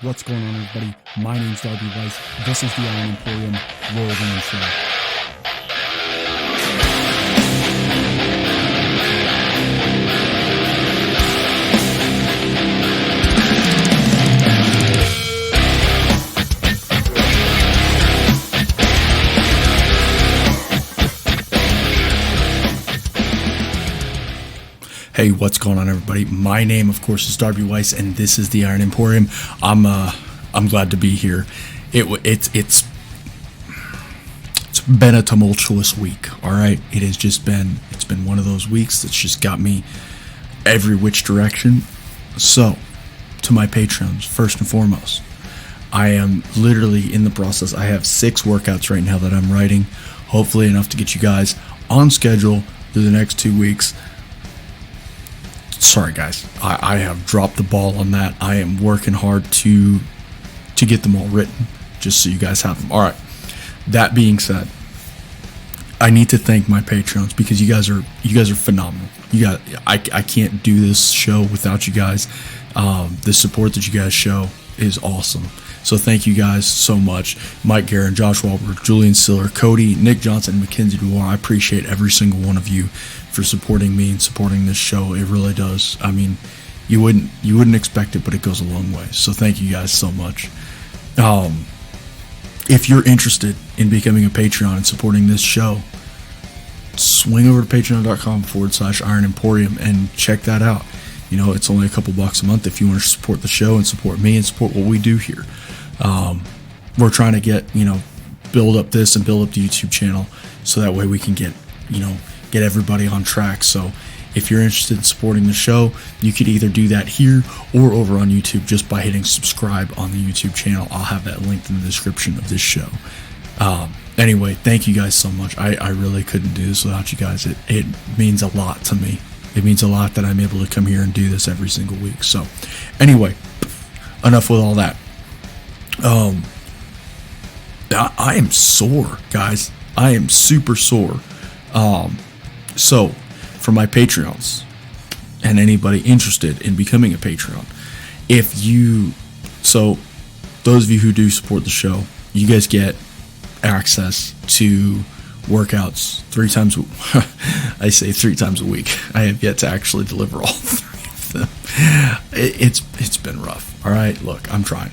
What's going on, everybody? My name's Darby Weiss. This is the Iron Emporium Royal Rumble Show. Hey, what's going on, everybody? My name, of course, is Darby Weiss, and this is the Iron Emporium. I'm glad to be here. It's been a tumultuous week. All right, it's been one of those weeks that's just got me every which direction. So, to my patrons, first and foremost, I am literally in the process. I have 6 workouts right now that I'm writing. Hopefully, enough to get you guys on schedule through the next 2 weeks. Sorry, guys. I have dropped the ball on that. I am working hard to get them all written, just so you guys have them. All right. That being said, I need to thank my patrons because you guys are phenomenal. I can't do this show without you guys. The support that you guys show is awesome. So thank you guys so much. Mike Guerin, Josh Wahlberg, Julian Siller, Cody, Nick Johnson, and Mackenzie Duar. I appreciate every single one of you for supporting me and supporting this show. It really does. I mean, you wouldn't expect it, but it goes a long way. So thank you guys so much. If you're interested in becoming a Patreon and supporting this show, swing over to patreon.com/Iron Emporium and check that out. You know, it's only a couple bucks a month if you want to support the show and support me and support what we do here. We're trying to build up this and build up the YouTube channel so that way we can get everybody on track. So if you're interested in supporting the show, you could either do that here or over on YouTube just by hitting subscribe on the YouTube channel. I'll have that linked in the description of this show. Anyway, thank you guys so much. I really couldn't do this without you guys. It means a lot to me. It means a lot that I'm able to come here and do this every single week. So anyway, enough with all that. I am sore, guys. I am super sore. So for my Patreons and anybody interested in becoming a Patreon, those of you who do support the show, you guys get access to workouts 3 times I say 3 times a week. I have yet to actually deliver all 3 of them. It's been rough. All right, look, I'm trying.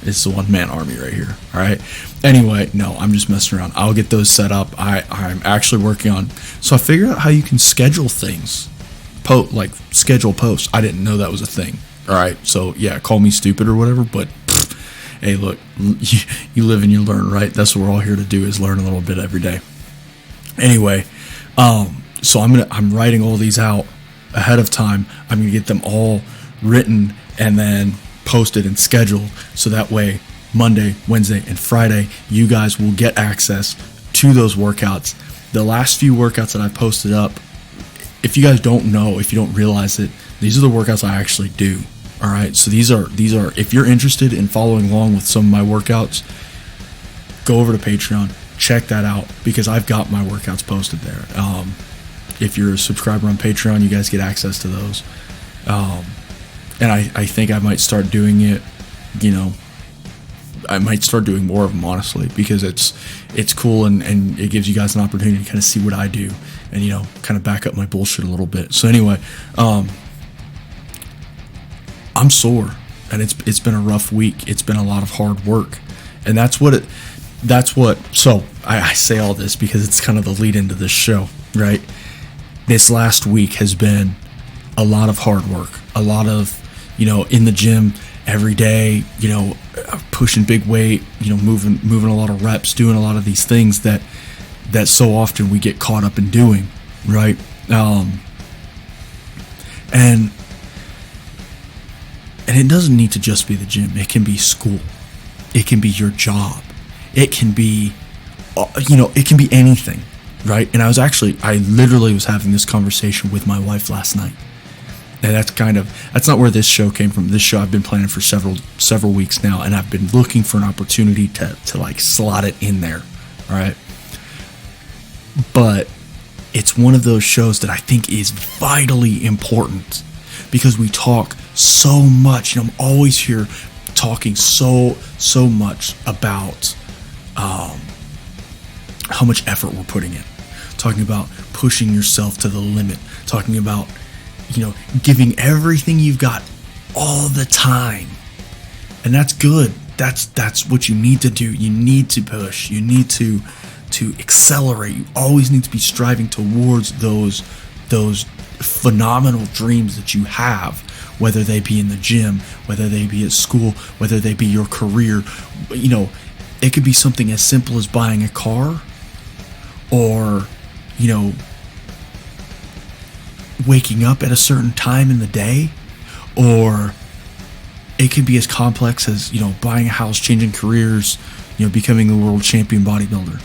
It's the one-man army right here. All right. Anyway, no, I'm just messing around. I'll get those set up. I'm actually working on. So I figured out how you can schedule things, schedule posts. I didn't know that was a thing. All right. So yeah, call me stupid or whatever. But hey, look, you live and you learn, right? That's what we're all here to do, is learn a little bit every day. Anyway, so I'm writing all these out ahead of time. I'm gonna get them all written and then posted and scheduled, so that way Monday, Wednesday, and Friday you guys will get access to those workouts. The last few workouts that I posted up, if you guys don't know, if you don't realize it, these are the workouts I actually do. All right, so these are if you're interested in following along with some of my workouts, go over to Patreon, check that out, because I've got my workouts posted there. If you're a subscriber on Patreon, you guys get access to those. And I think I might start doing it, I might start doing more of them, honestly, because it's cool and it gives you guys an opportunity to kind of see what I do and, kind of back up my bullshit a little bit. So anyway, I'm sore, and it's been a rough week. It's been a lot of hard work, and so I say all this because it's kind of the lead into this show, right? This last week has been a lot of hard work, a lot of, in the gym every day, pushing big weight, moving a lot of reps, doing a lot of these things that so often we get caught up in doing, right? And it doesn't need to just be the gym. It can be school. It can be your job. It can be, it can be anything, right? And I literally was having this conversation with my wife last night. And that's not where this show came from. This show I've been planning for several weeks now, and I've been looking for an opportunity to slot it in there. All right. But it's one of those shows that I think is vitally important because we talk so much, and I'm always here talking so much about how much effort we're putting in, talking about pushing yourself to the limit, talking about, giving everything you've got all the time. And that's good. That's what you need to do. You need to push. You need to accelerate. You always need to be striving towards those phenomenal dreams that you have, whether they be in the gym, whether they be at school, whether they be your career. It could be something as simple as buying a car, or waking up at a certain time in the day, or it could be as complex as buying a house, changing careers, becoming a world champion bodybuilder.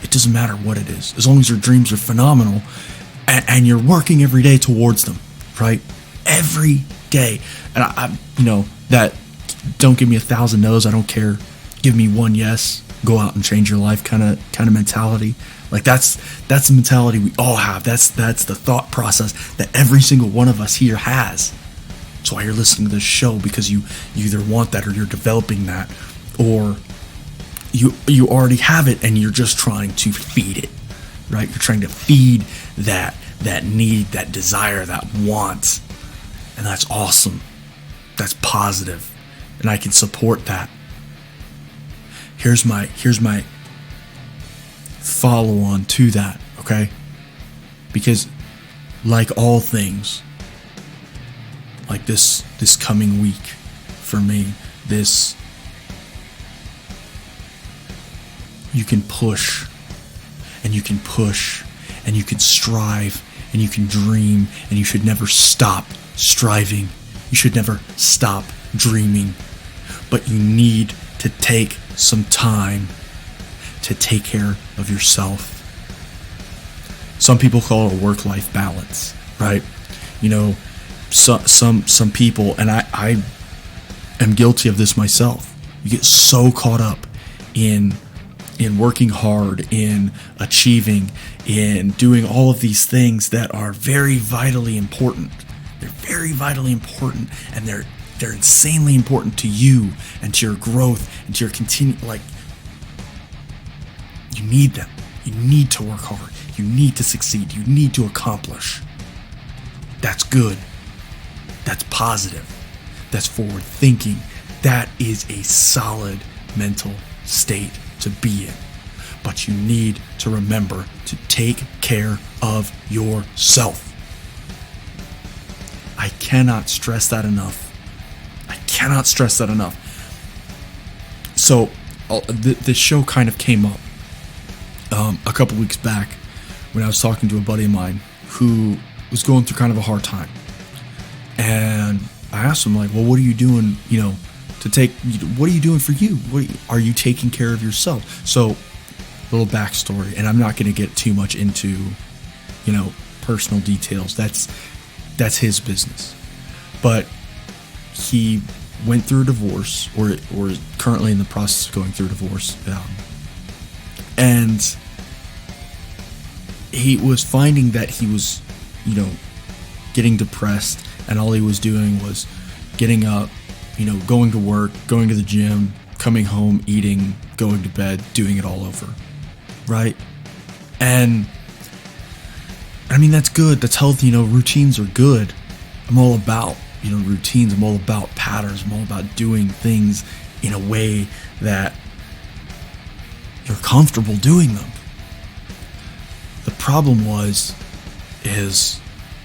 It doesn't matter what it is, as long as your dreams are phenomenal and you're working every day towards them, right? Every day. And I that don't give me 1,000 no's, I don't care, give me one yes, go out and change your life kind of mentality. Like that's the mentality we all have. That's the thought process that every single one of us here has. That's why you're listening to this show, because you either want that, or you're developing that, or you already have it and you're just trying to feed it, right? You're trying to feed that need, that desire, that want. And that's awesome. That's positive. And I can support that. Here's my follow on to that, okay? Because like all things, like this coming week for me, you can push, and you can push, and you can strive, and you can dream, and you should never stop striving. You should never stop dreaming. But you need to take some time to take care of yourself. Some people call it a work-life balance, right? Some people, and I am guilty of this myself. You get so caught up in working hard, in achieving, in doing all of these things that are very vitally important. They're very vitally important, and they're insanely important to you and to your growth and to your you need them. You need to work hard. You need to succeed. You need to accomplish. That's good. That's positive. That's forward thinking. That is a solid mental state to be in. But you need to remember to take care of yourself. I cannot stress that enough. So the show kind of came up a couple weeks back when I was talking to a buddy of mine who was going through kind of a hard time. And I asked him, like, well, what are you doing, what are you doing for you? Are you taking care of yourself? So, little backstory, and I'm not going to get too much into, personal details. That's his business. But he went through a divorce, or is currently in the process of going through a divorce. And he was finding that he was, getting depressed, and all he was doing was getting up, going to work, going to the gym, coming home, eating, going to bed, doing it all over, right? And I mean, that's good, that's healthy, routines are good. I'm all about, routines, I'm all about patterns, I'm all about doing things in a way that you're comfortable doing them. The problem is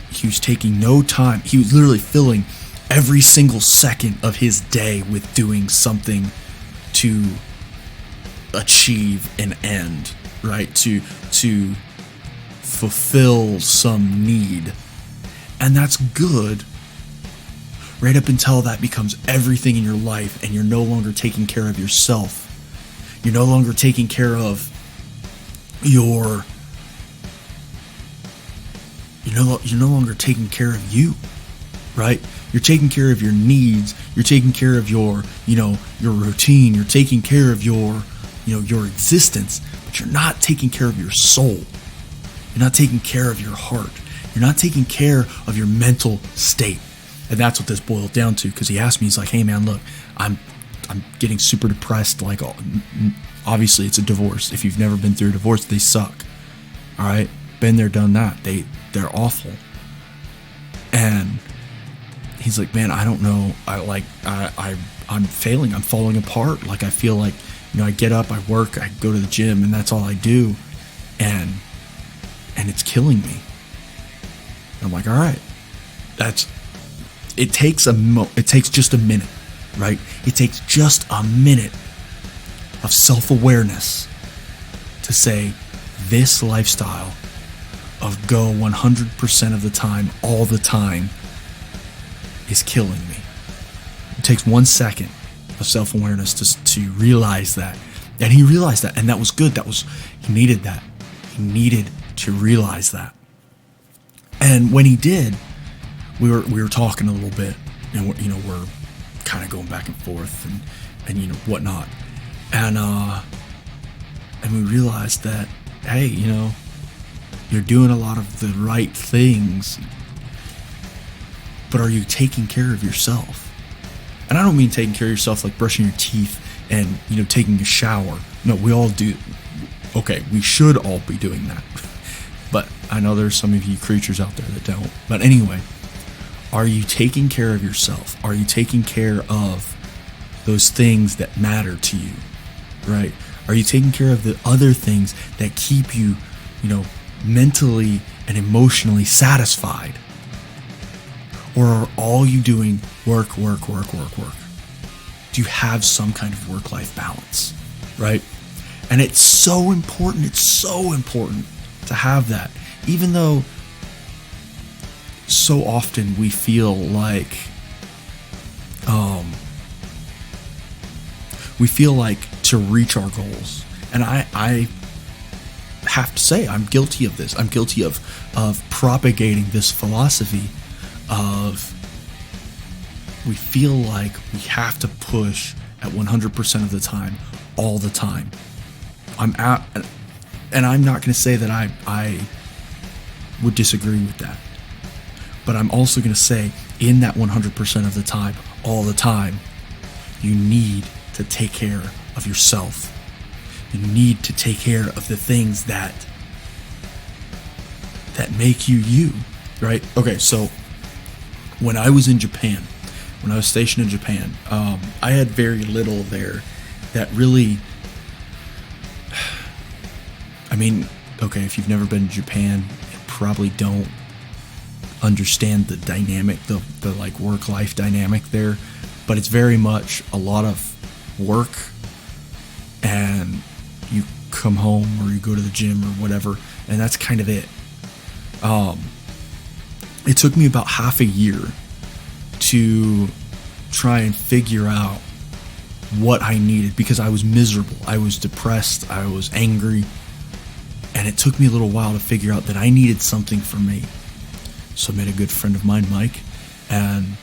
he was taking no time. He was literally filling every single second of his day with doing something to achieve an end, right? To fulfill some need. And that's good, right up until that becomes everything in your life and you're no longer taking care of yourself. You're no longer taking care of you're no longer taking care of you, right? You're taking care of your needs. You're taking care of your routine. You're taking care of your existence, but you're not taking care of your soul. You're not taking care of your heart. You're not taking care of your mental state. And that's what this boiled down to, because he asked me, he's like, hey man, look, I'm getting super depressed. Like, obviously it's a divorce. If you've never been through a divorce, they suck. All right, been there, done that. They're awful. And he's like, man, I don't know. I'm failing. I'm falling apart. Like, I feel like, I get up, I work, I go to the gym, and that's all I do, and it's killing me. And I'm like, all right, it takes just a minute, right? It takes just a minute of self-awareness to say, this lifestyle of go 100% of the time, all the time, is killing me. It takes 1 second of self-awareness to realize that. And he realized that, and that was good. He needed that. He needed to realize that. And when he did, we were talking a little bit, and we're kind of going back and forth and whatnot. And we realized that, hey, you're doing a lot of the right things, but are you taking care of yourself? And I don't mean taking care of yourself like brushing your teeth and, taking a shower. No, we all do. Okay, we should all be doing that. But I know there's some of you creatures out there that don't. But anyway, are you taking care of yourself? Are you taking care of those things that matter to you, right? Are you taking care of the other things that keep you, mentally and emotionally satisfied? Or are all you doing work? Do you have some kind of work-life balance, right? And it's so important to have that. Even though so often we feel like to reach our goals. And I have to say, I'm guilty of this. I'm guilty of propagating this philosophy of we feel like we have to push at 100% of the time, all the time. And I'm not going to say that I would disagree with that. But I'm also going to say, in that 100% of the time, all the time, you need to take care of yourself. You need to take care of the things that make you, right? Okay, so when I was in Japan, when I was stationed in Japan, I had very little there that really, if you've never been to Japan, you probably don't understand the dynamic, the like work-life dynamic there, but it's very much a lot of work, and you come home or you go to the gym or whatever, and that's kind of it. It took me about half a year to try and figure out what I needed, because I was miserable, I was depressed, I was angry, and it took me a little while to figure out that I needed something for me. So I met a good friend of mine, Mike, and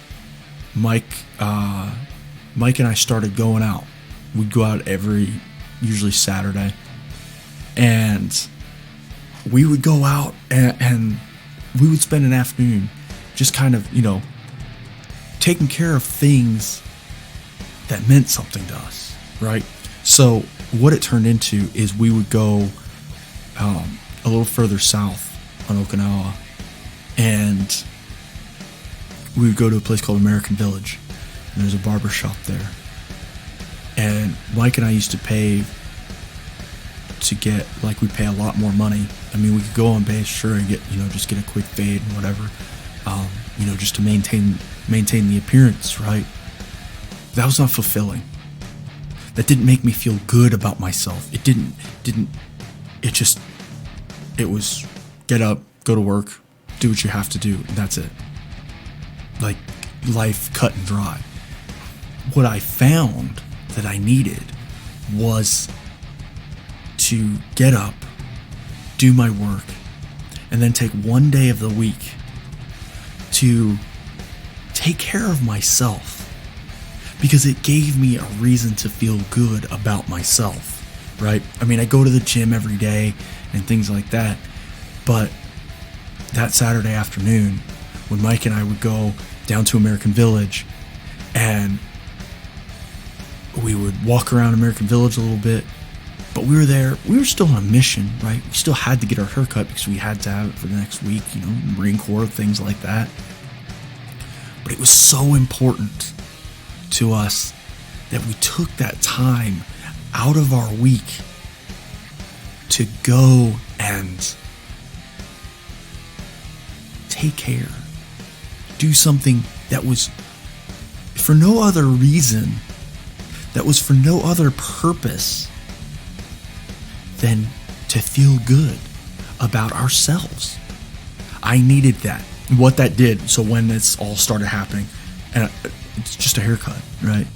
Mike and I started going out. We'd go out usually Saturday, and we would go out and we would spend an afternoon just kind of, taking care of things that meant something to us, right? So what it turned into is we would go a little further south on Okinawa, and we would go to a place called American Village, and there's a barber shop there. And Mike and I used to pay to get, we'd pay a lot more money. We could go on base, sure, and get, just get a quick fade and whatever, just to maintain the appearance, right? That was not fulfilling. That didn't make me feel good about myself. It was get up, go to work, do what you have to do, and that's it. Like, life cut and dry. What I found that I needed was to get up, do my work, and then take one day of the week to take care of myself, because it gave me a reason to feel good about myself, right? I go to the gym every day and things like that, but that Saturday afternoon when Mike and I would go down to American Village, and we would walk around American Village a little bit. But we were still on a mission, right? We still had to get our haircut because we had to have it for the next week, Marine Corps, things like that. But it was so important to us that we took that time out of our week to go and take care. Do something that was for no other reason, that was for no other purpose than to feel good about ourselves. I needed that. What that did, so when this all started happening, and it's just a haircut, right?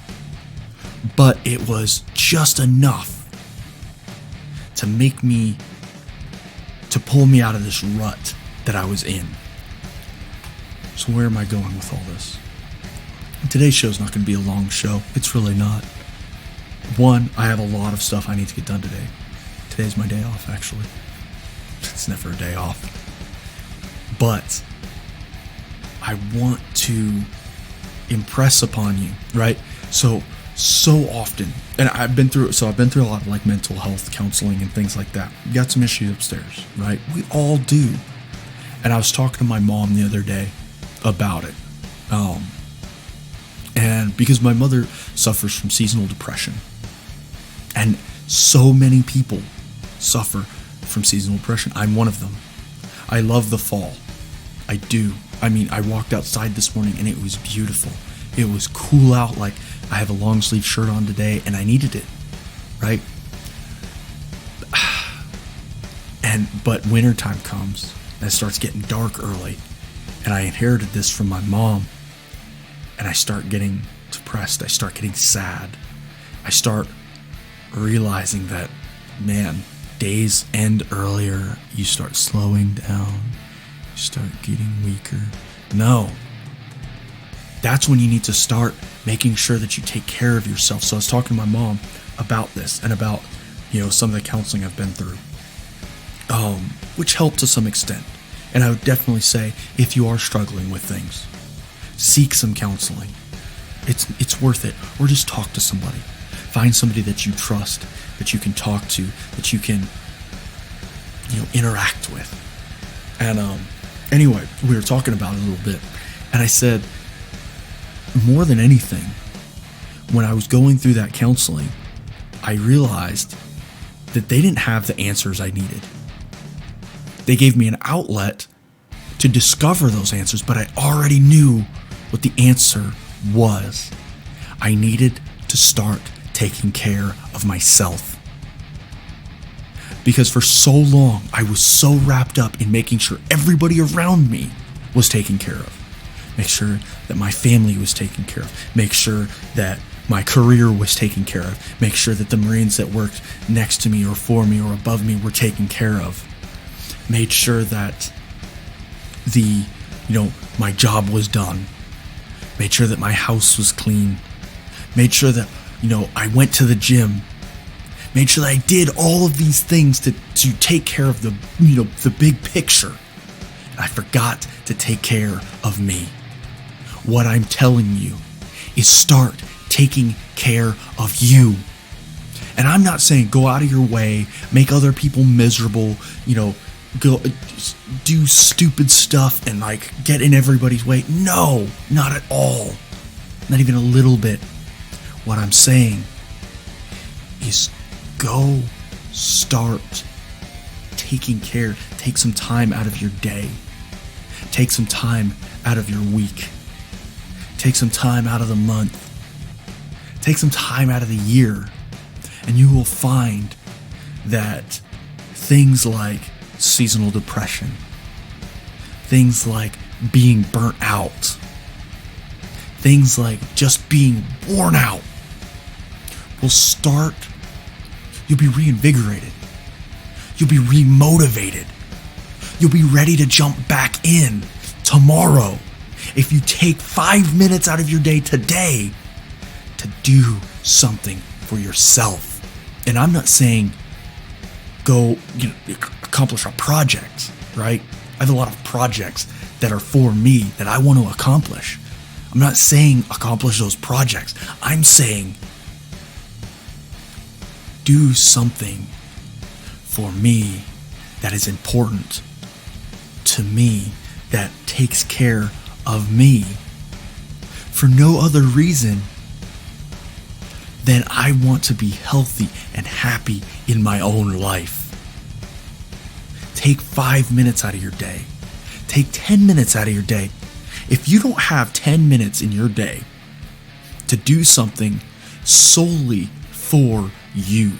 But it was just enough to pull me out of this rut that I was in. So where am I going with all this? Today's show's not going to be a long show. It's really not. One, I have a lot of stuff I need to get done today. Today's my day off, actually. It's never a day off. But I want to impress upon you, right? So often, and I've been through a lot of like mental health counseling and things like that. You got some issues upstairs, right? We all do. And I was talking to my mom the other day about it. And because my mother suffers from seasonal depression, and so many people suffer from seasonal depression. I'm one of them. I love the fall. I do. I mean, I walked outside this morning and it was beautiful. It was cool out. Like, I have a long sleeve shirt on today and I needed it, right? But wintertime comes and it starts getting dark early, and I inherited this from my mom, and I start getting depressed. I start getting sad. I start realizing that, man, days end earlier. You start slowing down. You start getting weaker. No. That's when you need to start making sure that you take care of yourself. So I was talking to my mom about this and about, some of the counseling I've been through, which helped to some extent. And I would definitely say, if you are struggling with things, seek some counseling. It's worth it. Or just talk to somebody. Find somebody that you trust, that you can talk to, that you can, interact with. And anyway, we were talking about it a little bit, and I said, more than anything, when I was going through that counseling, I realized that they didn't have the answers I needed. They gave me an outlet to discover those answers, but I already knew what the answer was. I needed to start taking care of myself. Because for so long, I was so wrapped up in making sure everybody around me was taken care of. Make sure that my family was taken care of. Make sure that my career was taken care of. Make sure that the Marines that worked next to me or for me or above me were taken care of. Made sure that my job was done. Made sure that my house was clean. Made sure that, I went to the gym. Made sure that I did all of these things to take care of the big picture. And I forgot to take care of me. What I'm telling you is start taking care of you. And I'm not saying go out of your way, make other people miserable, go do stupid stuff and get in everybody's way. No, not at all. Not even a little bit. What I'm saying is go start taking care. Take some time out of your day. Take some time out of your week. Take some time out of the month. Take some time out of the year. And you will find that things like seasonal depression, things like being burnt out, things like just being worn out will start. You'll be reinvigorated. You'll be remotivated. You'll be ready to jump back in tomorrow if you take 5 minutes out of your day today to do something for yourself. And I'm not saying go accomplish a project, right? I have a lot of projects that are for me that I want to accomplish. I'm not saying accomplish those projects. I'm saying do something for me that is important to me, that takes care of me, for no other reason than I want to be healthy and happy in my own life. Take 5 minutes out of your day. Take 10 minutes out of your day. If you don't have 10 minutes in your day to do something solely for you,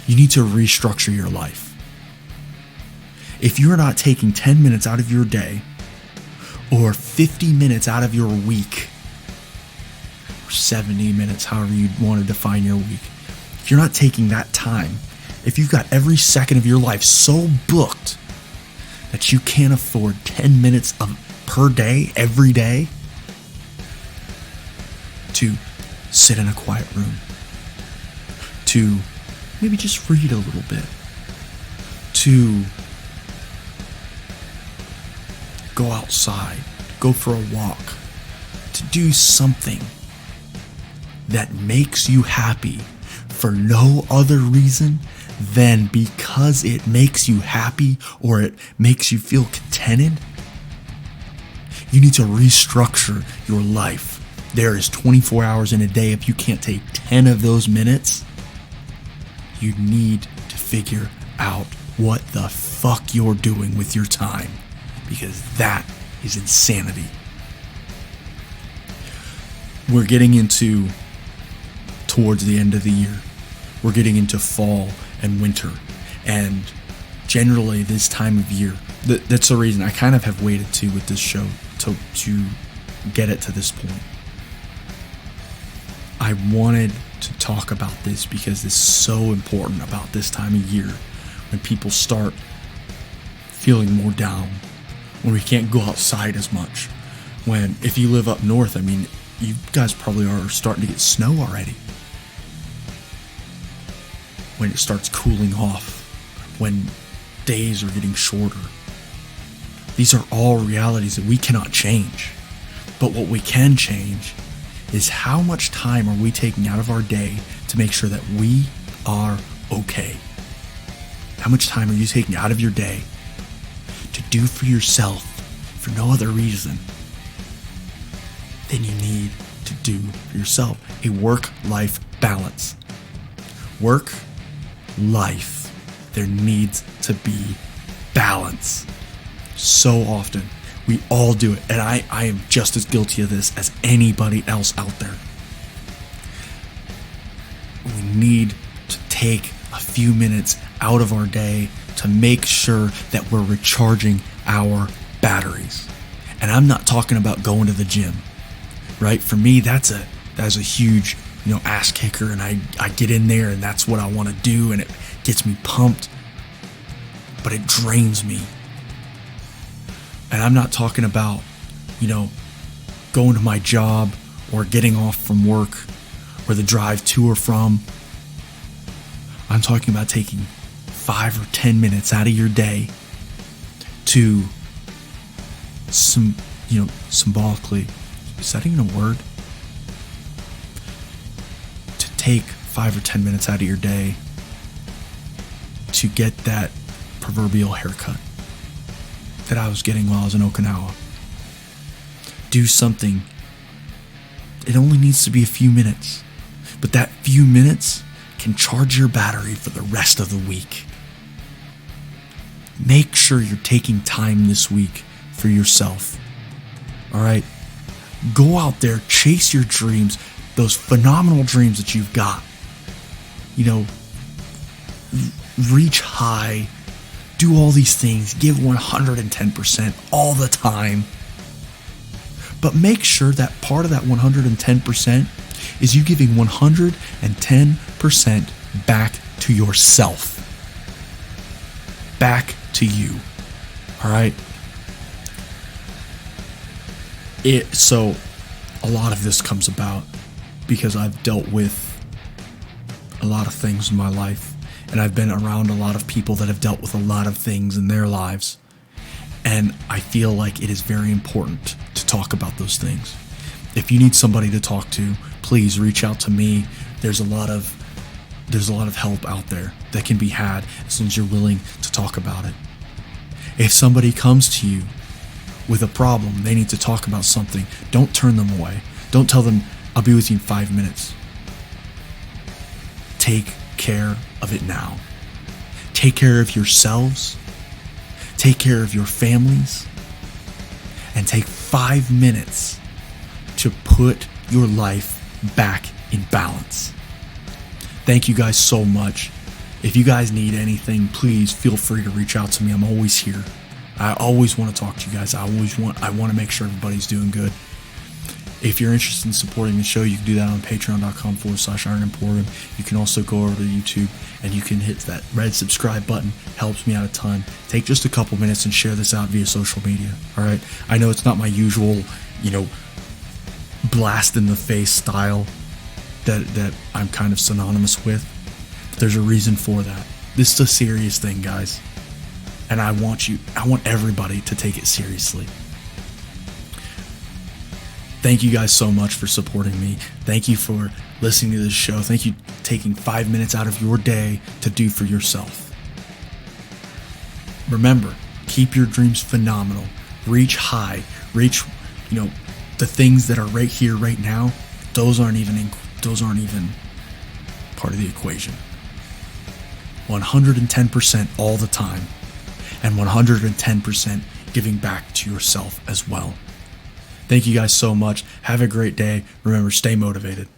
you need to restructure your life. If you're not taking 10 minutes out of your day, or 50 minutes out of your week, or 70 minutes, however you want to define your week, if you're not taking that time, if you've got every second of your life so booked that you can't afford 10 minutes per day, every day, to sit in a quiet room, to maybe just read a little bit, to go outside, go for a walk, to do something that makes you happy for no other reason than because it makes you happy or it makes you feel contented, you need to restructure your life. There is 24 hours in a day. If you can't take 10 of those minutes, you need to figure out what the fuck you're doing with your time, because that is insanity. We're getting into towards the end of the year. We're getting into fall and winter, and generally this time of year, that's the reason I kind of have waited to with this show to get it to this point. I wanted to talk about this because it's so important about this time of year, when people start feeling more down, when we can't go outside as much, when, if you live up north, I mean, you guys probably are starting to get snow already. When it starts cooling off, when days are getting shorter. These are all realities that we cannot change. But what we can change is how much time are we taking out of our day to make sure that we are okay. How much time are you taking out of your day to do for yourself for no other reason than you need to do for yourself? A work-life balance. Work-life. There needs to be balance. So often, we all do it, and I am just as guilty of this as anybody else out there. We need to take a few minutes out of our day to make sure that we're recharging our batteries. And I'm not talking about going to the gym, right? For me, that's a huge, ass kicker, and I get in there and that's what I want to do, and it gets me pumped, but it drains me. And I'm not talking about, going to my job or getting off from work or the drive to or from. I'm talking about taking 5 or 10 minutes out of your day to symbolically, is that even a word? To take 5 or 10 minutes out of your day to get that proverbial haircut that I was getting while I was in Okinawa. Do something. It only needs to be a few minutes, but that few minutes can charge your battery for the rest of the week. Make sure you're taking time this week for yourself. All right? Go out there, chase your dreams, those phenomenal dreams that you've got. Reach high. Do all these things, give 110% all the time. But make sure that part of that 110% is you giving 110% back to yourself. Back to you. All right? So a lot of this comes about because I've dealt with a lot of things in my life. And I've been around a lot of people that have dealt with a lot of things in their lives. And I feel like it is very important to talk about those things. If you need somebody to talk to, please reach out to me. There's a lot of help out there that can be had as long as you're willing to talk about it. If somebody comes to you with a problem, they need to talk about something, don't turn them away. Don't tell them, I'll be with you in 5 minutes. Take care of it now. Take care of yourselves. Take care of your families. And take 5 minutes to put your life back in balance. Thank you guys so much. If you guys need anything, please feel free to reach out to me. I'm always here. I always want to talk to you guys. I want to make sure everybody's doing good. If you're interested in supporting the show, you can do that on patreon.com/Iron Emporium. You can also go over to YouTube and you can hit that red subscribe button. Helps me out a ton. Take just a couple minutes and share this out via social media. All right. I know it's not my usual, blast in the face style that I'm kind of synonymous with. There's a reason for that. This is a serious thing, guys. And I want everybody to take it seriously. Thank you guys so much for supporting me. Thank you for listening to this show. Thank you for taking 5 minutes out of your day to do for yourself. Remember, keep your dreams phenomenal. Reach high. Reach, the things that are right here, right now. Those aren't even part of the equation. 110% all the time. And 110% giving back to yourself as well. Thank you guys so much. Have a great day. Remember, stay motivated.